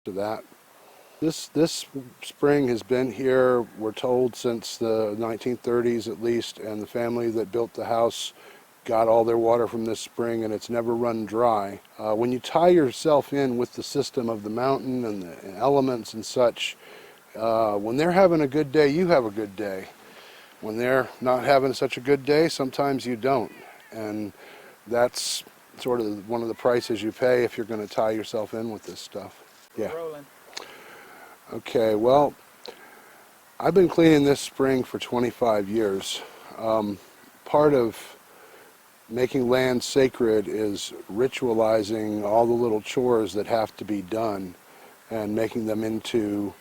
to that. This spring has been here, we're told, since the 1930s at least, and the family that built the house got all their water from this spring, and it's never run dry. When you tie yourself in with the system of the mountain and the elements and such, when they're having a good day, you have a good day. When they're not having such a good day, sometimes you don't. And that's sort of one of the prices you pay if you're going to tie yourself in with this stuff. Yeah. Rolling. Okay, well, I've been cleaning this spring for 25 years. Part of making land sacred is ritualizing all the little chores that have to be done and making them into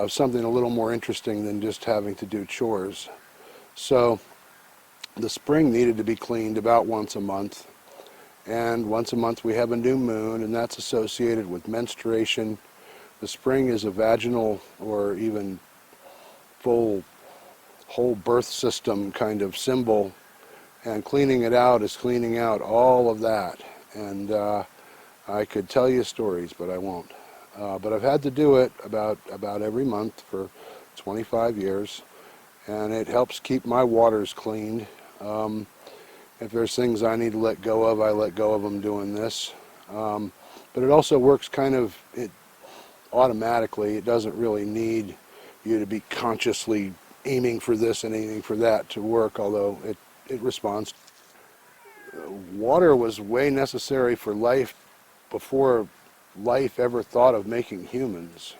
something a little more interesting than just having to do chores. So the spring needed to be cleaned about once a month, and once a month we have a new moon, and that's associated with menstruation. The spring is a vaginal or even full whole birth system kind of symbol, and cleaning it out is cleaning out all of that. And I could tell you stories, but I won't. But I've had to do it about every month for 25 years, and it helps keep my waters cleaned. If there's things I need to let go of, I let go of them doing this. But it also works kind of automatically. It doesn't really need you to be consciously aiming for this and aiming for that to work, although it responds. Water was way necessary for life before life ever thought of making humans.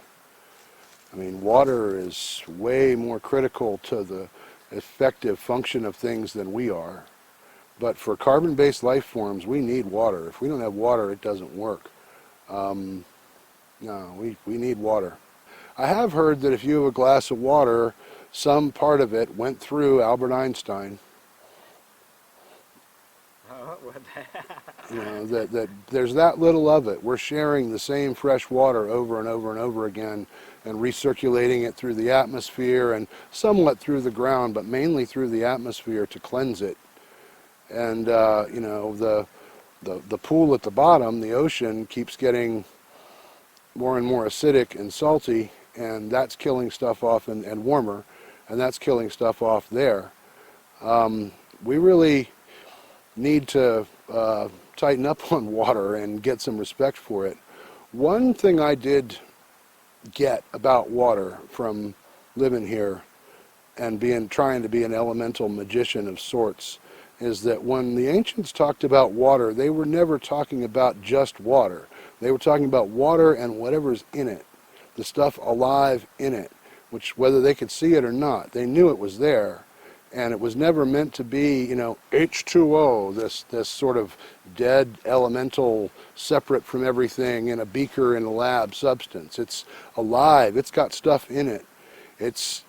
I mean, water is way more critical to the effective function of things than we are. But for carbon-based life forms, we need water. If we don't have water, it doesn't work. No, we need water. I have heard that if you have a glass of water, some part of it went through Albert Einstein. You know, that there's that little of it. We're sharing the same fresh water over and over and over again and recirculating it through the atmosphere and somewhat through the ground, but mainly through the atmosphere to cleanse it. And, you know, the pool at the bottom, the ocean, keeps getting more and more acidic and salty, and that's killing stuff off, and warmer, and that's killing stuff off there. We really need to tighten up on water and get some respect for it. One thing I did get about water from living here and trying to be an elemental magician of sorts is that when the ancients talked about water, they were never talking about just water. They were talking about water and whatever's in it, the stuff alive in it, which whether they could see it or not, they knew it was there. And it was never meant to be, you know, H2O, this sort of dead elemental, separate from everything in a beaker in a lab substance. It's alive. It's got stuff in it. It's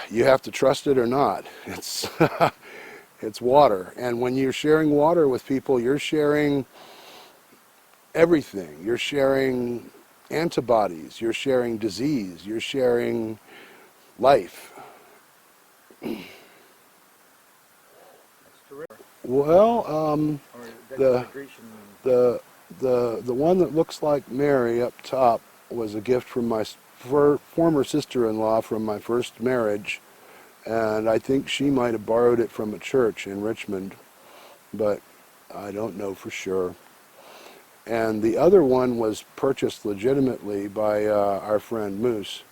you have to trust it or not. It's it's water. And when you're sharing water with people, you're sharing everything. You're sharing antibodies. You're sharing disease. You're sharing life. Well, the one that looks like Mary up top was a gift from my former sister-in-law from my first marriage, and I think she might have borrowed it from a church in Richmond, but I don't know for sure. And the other one was purchased legitimately by our friend Moose,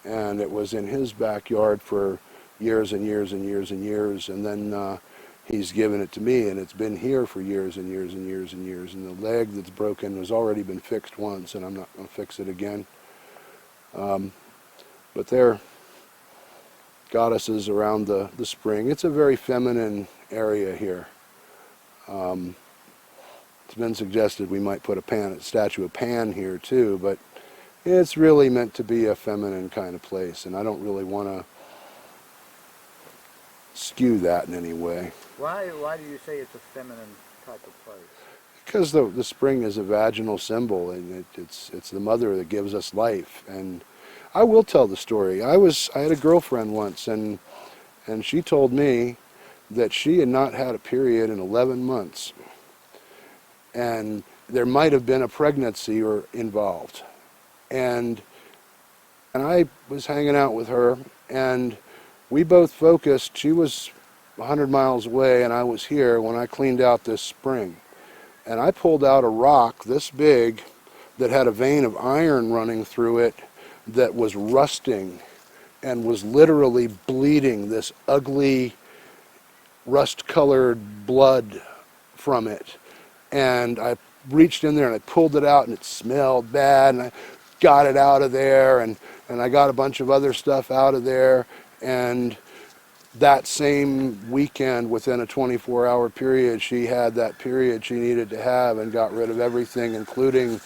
and it was in his backyard for years and years and years and years, and then he's given it to me, and it's been here for years and years and years and years, and the leg that's broken has already been fixed once, and I'm not going to fix it again. But they're goddesses around the spring. It's a very feminine area here. It's been suggested we might put a statue of Pan here too, but it's really meant to be a feminine kind of place, and I don't really want to skew that in any way. Why do you say it's a feminine type of place? Because the spring is a vaginal symbol, and it's the mother that gives us life. And I will tell the story. I had a girlfriend once, and she told me that she had not had a period in 11 months. And there might have been a pregnancy or involved. And I was hanging out with her, and we both focused. She was 100 miles away, and I was here when I cleaned out this spring. And I pulled out a rock this big that had a vein of iron running through it that was rusting and was literally bleeding this ugly rust-colored blood from it. And I reached in there and I pulled it out, and it smelled bad, and I got it out of there, and I got a bunch of other stuff out of there. And that same weekend, within a 24-hour period, she had that period she needed to have and got rid of everything, including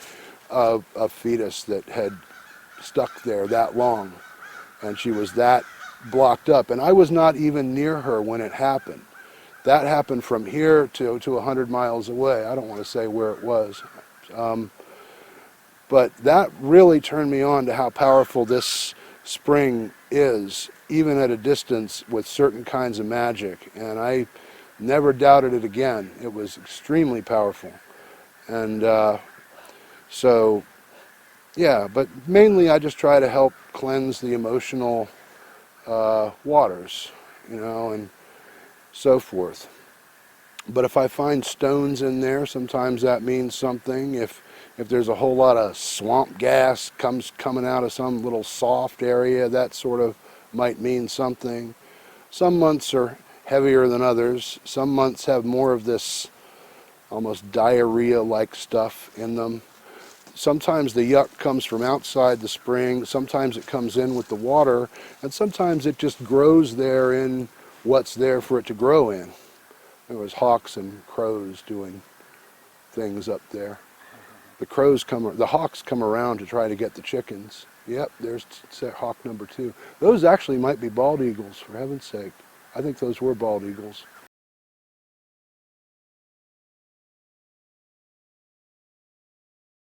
a fetus that had stuck there that long. And she was that blocked up. And I was not even near her when it happened. That happened from here to 100 miles away. I don't want to say where it was. But that really turned me on to how powerful this spring is, even at a distance, with certain kinds of magic. And I never doubted it again. It was extremely powerful. And so, yeah, but mainly I just try to help cleanse the emotional waters, you know, and so forth. But if I find stones in there, sometimes that means something. If there's a whole lot of swamp gas coming out of some little soft area, that sort of might mean something. Some months are heavier than others. Some months have more of this almost diarrhea-like stuff in them. Sometimes the yuck comes from outside the spring. Sometimes it comes in with the water. And sometimes it just grows there in what's there for it to grow in. There was hawks and crows doing things up there. The hawks come around to try to get the chickens. Yep, there's hawk number 2. Those actually might be bald eagles, for heaven's sake. I think those were bald eagles.